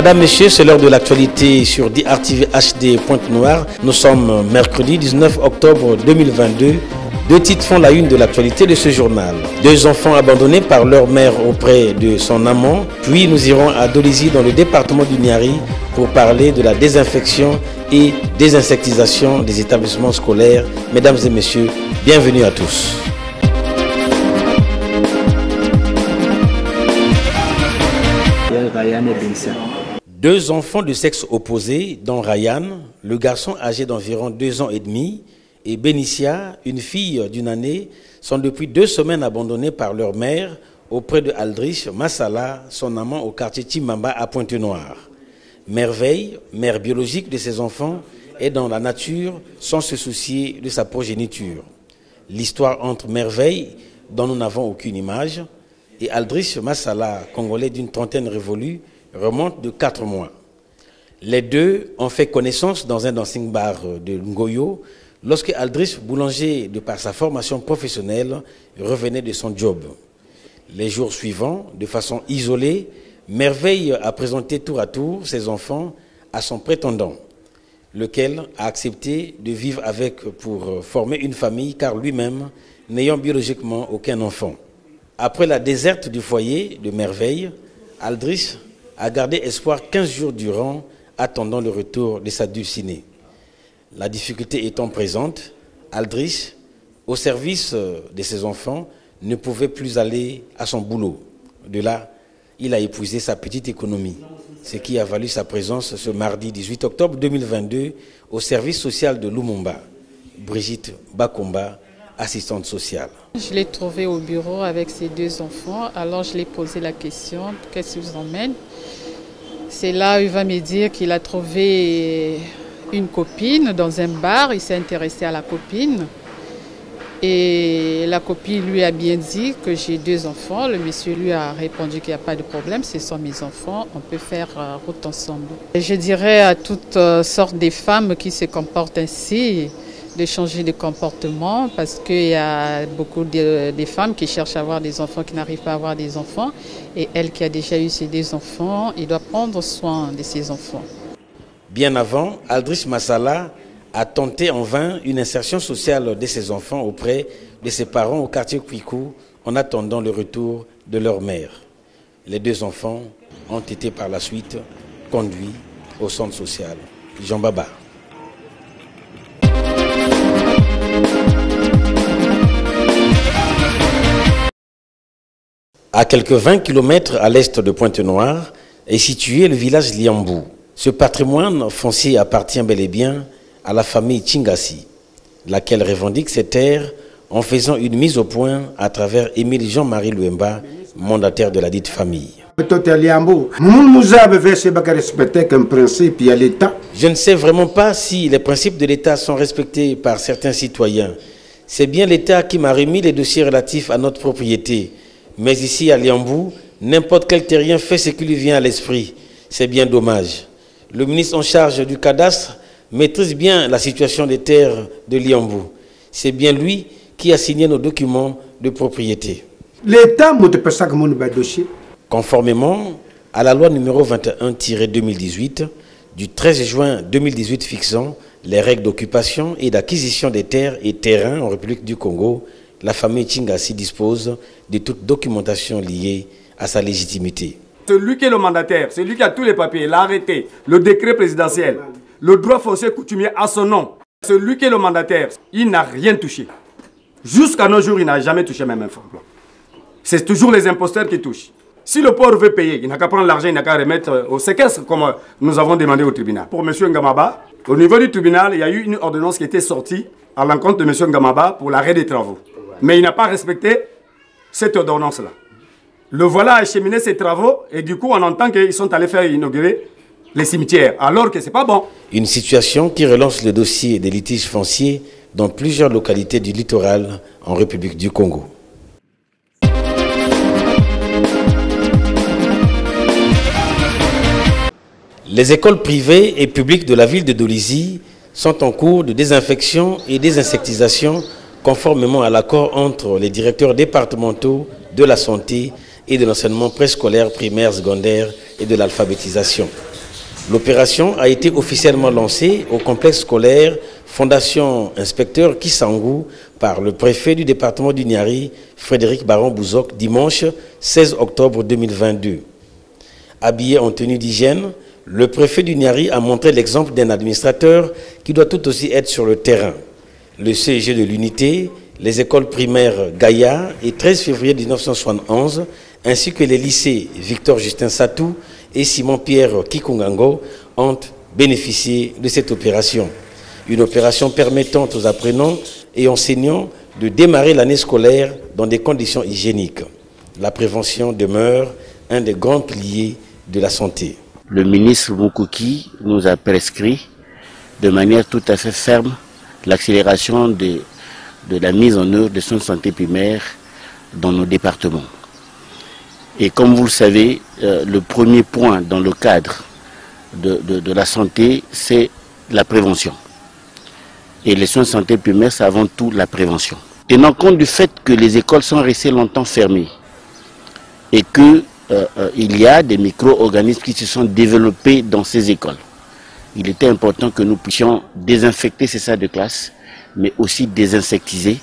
Madame, Messieurs, c'est l'heure de l'actualité sur DRTV HD Pointe-Noire. Nous sommes mercredi 19 octobre 2022. Deux titres font la une de l'actualité de ce journal. 2 enfants abandonnés par leur mère auprès de son amant. Puis nous irons à Dolisie dans le département du Niari pour parler de la désinfection et désinsectisation des établissements scolaires. Mesdames et messieurs, bienvenue à tous. Deux enfants de sexe opposé, dont Ryan, le garçon âgé d'environ 2 ans et demi, et Benicia, une fille d'une année, sont depuis 2 semaines abandonnés par leur mère auprès de Aldrich Massala, son amant au quartier Timamba à Pointe-Noire. Merveille, mère biologique de ces enfants, est dans la nature sans se soucier de sa progéniture. L'histoire entre Merveille, dont nous n'avons aucune image, et Aldrich Massala, congolais d'une trentaine révolue, remonte de 4 mois. Les deux ont fait connaissance dans un dancing bar de Ngoyo lorsque Aldrich, boulanger de par sa formation professionnelle, revenait de son job. Les jours suivants, de façon isolée, Merveille a présenté tour à tour ses enfants à son prétendant, lequel a accepté de vivre avec pour former une famille car lui-même n'ayant biologiquement aucun enfant. Après la déserte du foyer de Merveille, Aldrich a gardé espoir 15 jours durant, attendant le retour de sa dulcinée. La difficulté étant présente, Aldrich, au service de ses enfants, ne pouvait plus aller à son boulot. De là, il a épuisé sa petite économie, ce qui a valu sa présence ce mardi 18 octobre 2022 au service social de Lumumba. Brigitte Bakomba, assistante sociale. Je l'ai trouvé au bureau avec ses 2 enfants, alors je lui ai posé la question, qu'est-ce qui vous emmène? C'est là où il va me dire qu'il a trouvé une copine dans un bar, il s'est intéressé à la copine. Et la copine lui a bien dit que j'ai 2 enfants. Le monsieur lui a répondu qu'il n'y a pas de problème, ce sont mes enfants, on peut faire route ensemble. Et je dirais à toutes sortes de femmes qui se comportent ainsi, de changer de comportement parce qu'il y a beaucoup de femmes qui cherchent à avoir des enfants qui n'arrivent pas à avoir des enfants et elle qui a déjà eu ses 2 enfants, il doit prendre soin de ses enfants. Bien avant, Aldrich Massala a tenté en vain une insertion sociale de ses enfants auprès de ses parents au quartier Kwiku en attendant le retour de leur mère. Les 2 enfants ont été par la suite conduits au centre social Jean Baba. À quelques 20 km à l'est de Pointe-Noire est situé le village Liambou. Ce patrimoine foncier appartient bel et bien à la famille Tchingassi, laquelle revendique ses terres en faisant une mise au point à travers Émile Jean-Marie Luemba, mandataire de la dite famille. Je ne sais vraiment pas si les principes de l'État sont respectés par certains citoyens. C'est bien l'État qui m'a remis les dossiers relatifs à notre propriété. Mais ici, à Liambou, n'importe quel terrien fait ce qui lui vient à l'esprit. C'est bien dommage. Le ministre en charge du cadastre maîtrise bien la situation des terres de Liambou. C'est bien lui qui a signé nos documents de propriété. L'État ne peut pas ça comme un dossier. Conformément à la loi numéro 21-2018 du 13 juin 2018 fixant les règles d'occupation et d'acquisition des terres et terrains en République du Congo, la famille Tchingassi dispose de toute documentation liée à sa légitimité. Celui qui est le mandataire, c'est lui qui a tous les papiers, l'arrêté, le décret présidentiel, le droit foncier coutumier à son nom. Celui qui est le mandataire, il n'a rien touché. Jusqu'à nos jours, il n'a jamais touché même un franc. C'est toujours les imposteurs qui touchent. Si le pauvre veut payer, il n'a qu'à prendre l'argent, il n'a qu'à remettre au séquestre, comme nous avons demandé au tribunal. Pour M. Ngamaba, au niveau du tribunal, il y a eu une ordonnance qui était sortie à l'encontre de M. Ngamaba pour l'arrêt des travaux. Mais il n'a pas respecté cette ordonnance-là. Le voilà acheminé ses travaux et du coup on entend qu'ils sont allés faire inaugurer les cimetières, alors que ce n'est pas bon. Une situation qui relance le dossier des litiges fonciers dans plusieurs localités du littoral en République du Congo. Les écoles privées et publiques de la ville de Dolisie sont en cours de désinfection et désinsectisation conformément à l'accord entre les directeurs départementaux de la santé et de l'enseignement préscolaire, primaire, secondaire et de l'alphabétisation. L'opération a été officiellement lancée au complexe scolaire Fondation Inspecteur Kisangou par le préfet du département du Niari, Frédéric Baron-Bouzok, dimanche 16 octobre 2022. Habillé en tenue d'hygiène, le préfet du Niari a montré l'exemple d'un administrateur qui doit tout aussi être sur le terrain. Le CEG de l'unité, les écoles primaires Gaïa et 13 février 1971, ainsi que les lycées Victor Justin Satou et Simon-Pierre Kikungango ont bénéficié de cette opération. Une opération permettant aux apprenants et enseignants de démarrer l'année scolaire dans des conditions hygiéniques. La prévention demeure un des grands piliers de la santé. Le ministre Moukouki nous a prescrit de manière tout à fait ferme l'accélération de la mise en œuvre des soins de santé primaires dans nos départements. Et comme vous le savez, le premier point dans le cadre de la santé, c'est la prévention. Et les soins de santé primaires, c'est avant tout la prévention. Tenant compte du fait que les écoles sont restées longtemps fermées et qu'il y a des micro-organismes qui se sont développés dans ces écoles, il était important que nous puissions désinfecter ces salles de classe, mais aussi désinsectiser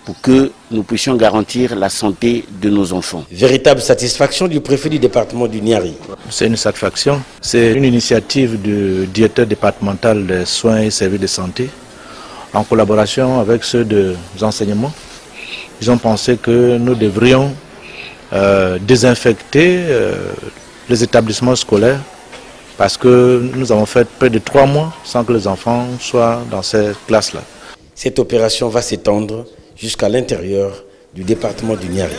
pour que nous puissions garantir la santé de nos enfants. Véritable satisfaction du préfet du département du Niari. C'est une satisfaction. C'est une initiative du directeur départemental des soins et services de santé en collaboration avec ceux des enseignements. Ils ont pensé que nous devrions désinfecter les établissements scolaires parce que nous avons fait près de 3 mois sans que les enfants soient dans ces classes-là. Cette opération va s'étendre jusqu'à l'intérieur du département du Niari.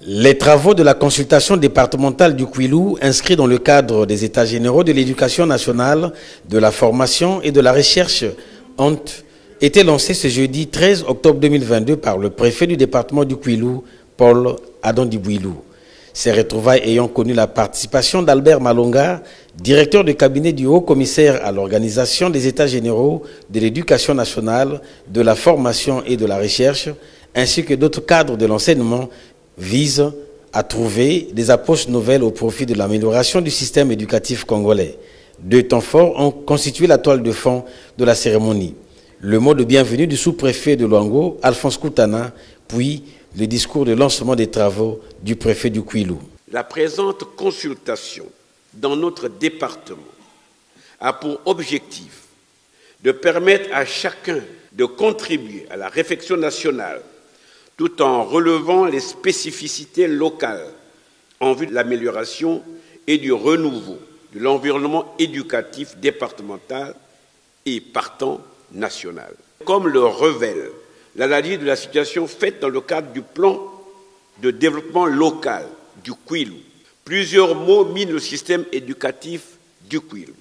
Les travaux de la consultation départementale du Kouilou, inscrits dans le cadre des États généraux de l'éducation nationale, de la formation et de la recherche, ont été lancés ce jeudi 13 octobre 2022 par le préfet du département du Kouilou, Paul Adondibouilou. Ces retrouvailles ayant connu la participation d'Albert Malonga, directeur de cabinet du haut-commissaire à l'organisation des États généraux de l'éducation nationale, de la formation et de la recherche, ainsi que d'autres cadres de l'enseignement, visent à trouver des approches nouvelles au profit de l'amélioration du système éducatif congolais. 2 temps forts ont constitué la toile de fond de la cérémonie. Le mot de bienvenue du sous-préfet de Luango, Alphonse Koutana, puis le discours de lancement des travaux du préfet du Kouilou. La présente consultation dans notre département a pour objectif de permettre à chacun de contribuer à la réflexion nationale tout en relevant les spécificités locales en vue de l'amélioration et du renouveau de l'environnement éducatif départemental et partant national. Comme le révèle l'analyse de la situation faite dans le cadre du plan de développement local du Kouilou, plusieurs mots minent le système éducatif du Kouilou,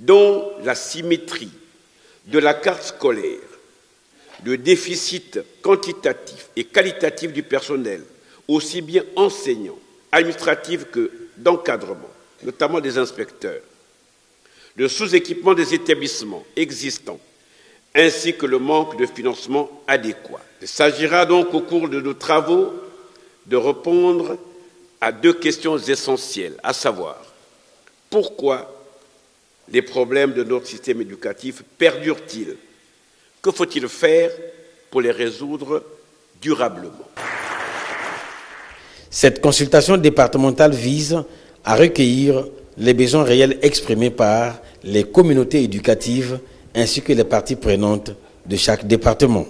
dont la symétrie de la carte scolaire, le déficit quantitatif et qualitatif du personnel, aussi bien enseignant, administratif que d'encadrement, notamment des inspecteurs, le sous-équipement des établissements existants, ainsi que le manque de financement adéquat. Il s'agira donc au cours de nos travaux de répondre à 2 questions essentielles, à savoir pourquoi les problèmes de notre système éducatif perdurent-ils? Que faut-il faire pour les résoudre durablement? Cette consultation départementale vise à recueillir les besoins réels exprimés par les communautés éducatives ainsi que les parties prenantes de chaque département.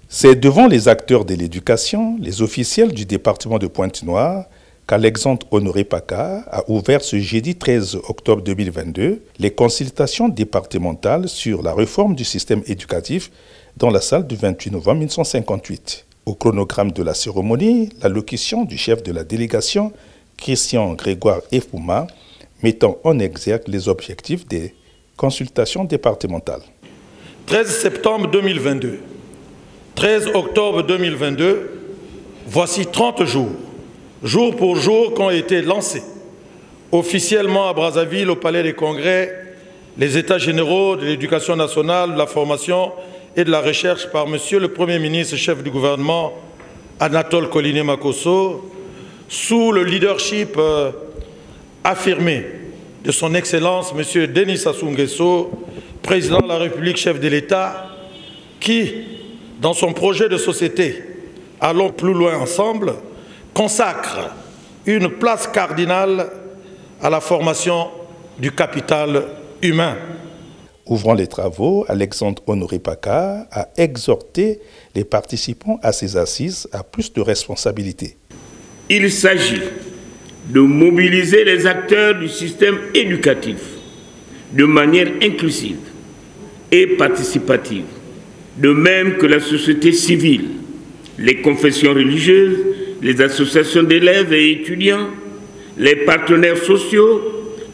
C'est devant les acteurs de l'éducation, les officiels du département de Pointe-Noire, qu'Alexandre Honoré Paccard a ouvert ce jeudi 13 octobre 2022 les consultations départementales sur la réforme du système éducatif dans la salle du 28 novembre 1958. Au chronogramme de la cérémonie, l'allocution du chef de la délégation, Christian Grégoire Efouma, mettant en exergue les objectifs des consultations départementales. 13 septembre 2022, 13 octobre 2022, voici 30 jours jour pour jour, qu'ont été lancés officiellement à Brazzaville, au Palais des Congrès, les États généraux de l'éducation nationale, de la formation et de la recherche par Monsieur le Premier ministre, chef du gouvernement, Anatole Collinet Makosso, sous le leadership affirmé de son Excellence Monsieur Denis Sassou Nguesso, président de la République, chef de l'État, qui, dans son projet de société « Allons plus loin ensemble », consacre une place cardinale à la formation du capital humain. Ouvrant les travaux, Alexandre Honoré Paccard a exhorté les participants à ces assises à plus de responsabilités. Il s'agit de mobiliser les acteurs du système éducatif de manière inclusive et participative, de même que la société civile, les confessions religieuses, les associations d'élèves et étudiants, les partenaires sociaux,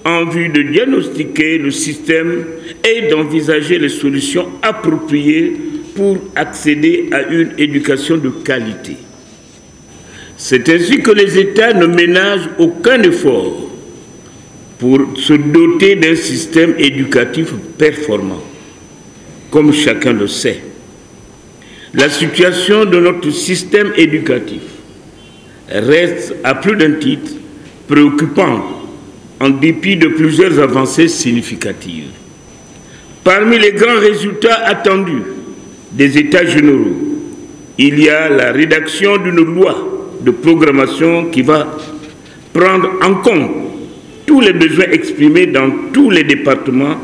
en vue de diagnostiquer le système et d'envisager les solutions appropriées pour accéder à une éducation de qualité. C'est ainsi que les États ne ménagent aucun effort pour se doter d'un système éducatif performant. Comme chacun le sait, la situation de notre système éducatif reste à plus d'un titre préoccupante en dépit de plusieurs avancées significatives. Parmi les grands résultats attendus des États généraux, il y a la rédaction d'une loi de programmation qui va prendre en compte tous les besoins exprimés dans tous les départements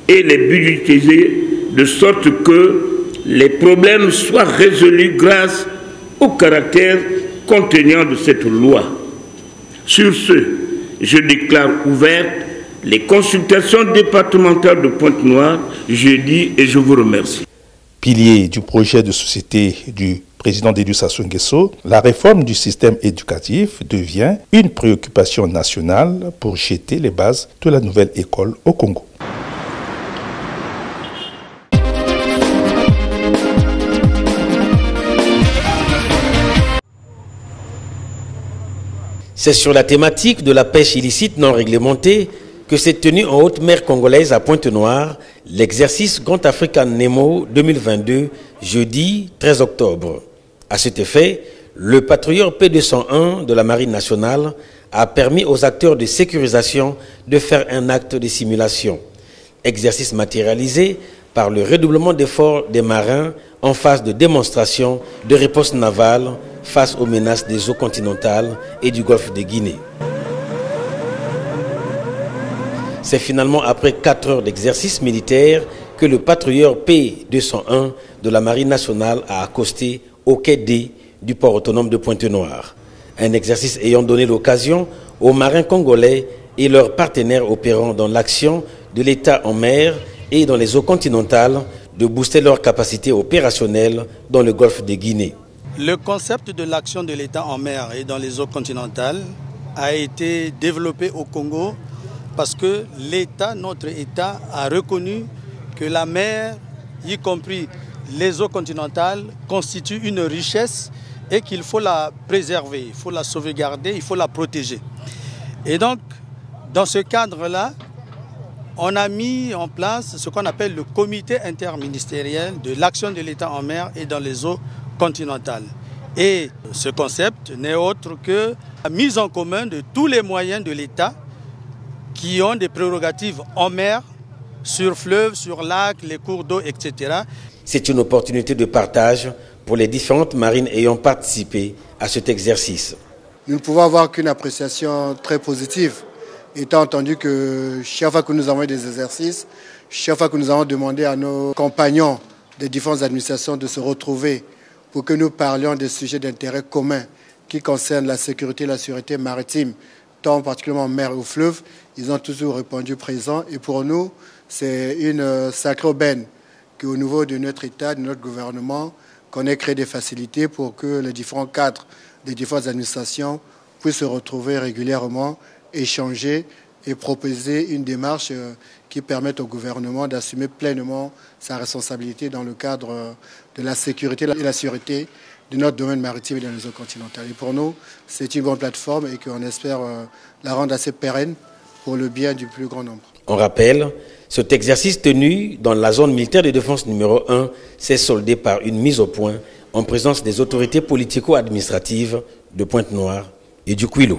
et les budgétiser de sorte que les problèmes soient résolus grâce au caractère contraignant de cette loi. Sur ce, je déclare ouvertes les consultations départementales de Pointe-Noire jeudi et je vous remercie. Pilier du projet de société du président Denis Sassou Nguesso, la réforme du système éducatif devient une préoccupation nationale pour jeter les bases de la nouvelle école au Congo. C'est sur la thématique de la pêche illicite non réglementée que s'est tenu en haute mer congolaise à Pointe-Noire l'exercice Grand African Nemo 2022, jeudi 13 octobre. À cet effet, le patrouilleur P201 de la Marine nationale a permis aux acteurs de sécurisation de faire un acte de simulation. Exercice matérialisé par le redoublement d'efforts des marins en phase de démonstration de riposte navale face aux menaces des eaux continentales et du golfe de Guinée. C'est finalement après 4 heures d'exercice militaire que le patrouilleur P201 de la Marine nationale a accosté au quai D du port autonome de Pointe-Noire. Un exercice ayant donné l'occasion aux marins congolais et leurs partenaires opérant dans l'action de l'État en mer et dans les eaux continentales de booster leur capacité opérationnelle dans le golfe de Guinée. Le concept de l'action de l'État en mer et dans les eaux continentales a été développé au Congo parce que l'État, notre État, a reconnu que la mer, y compris les eaux continentales, constitue une richesse et qu'il faut la préserver, il faut la sauvegarder, il faut la protéger. Et donc, dans ce cadre-là, on a mis en place ce qu'on appelle le comité interministériel de l'action de l'État en mer et dans les eaux continentale. Et ce concept n'est autre que la mise en commun de tous les moyens de l'État qui ont des prérogatives en mer, sur fleuves, sur lacs, les cours d'eau, etc. C'est une opportunité de partage pour les différentes marines ayant participé à cet exercice. Nous ne pouvons avoir qu'une appréciation très positive, étant entendu que chaque fois que nous avons des exercices, chaque fois que nous avons demandé à nos compagnons des différentes administrations de se retrouver pour que nous parlions des sujets d'intérêt commun qui concernent la sécurité et la sûreté maritime, tant particulièrement en mer ou fleuve, ils ont toujours répondu présent. Et pour nous, c'est une sacrée aubaine qu'au niveau de notre État, de notre gouvernement, qu'on ait créé des facilités pour que les différents cadres des différentes administrations puissent se retrouver régulièrement, échanger et proposer une démarche qui permette au gouvernement d'assumer pleinement sa responsabilité dans le cadre de la sécurité et la sûreté de notre domaine maritime et dans les eaux continentales. Et pour nous, c'est une bonne plateforme et qu'on espère la rendre assez pérenne pour le bien du plus grand nombre. On rappelle, cet exercice tenu dans la zone militaire de défense numéro 1 s'est soldé par une mise au point en présence des autorités politico-administratives de Pointe-Noire et du Kouilou.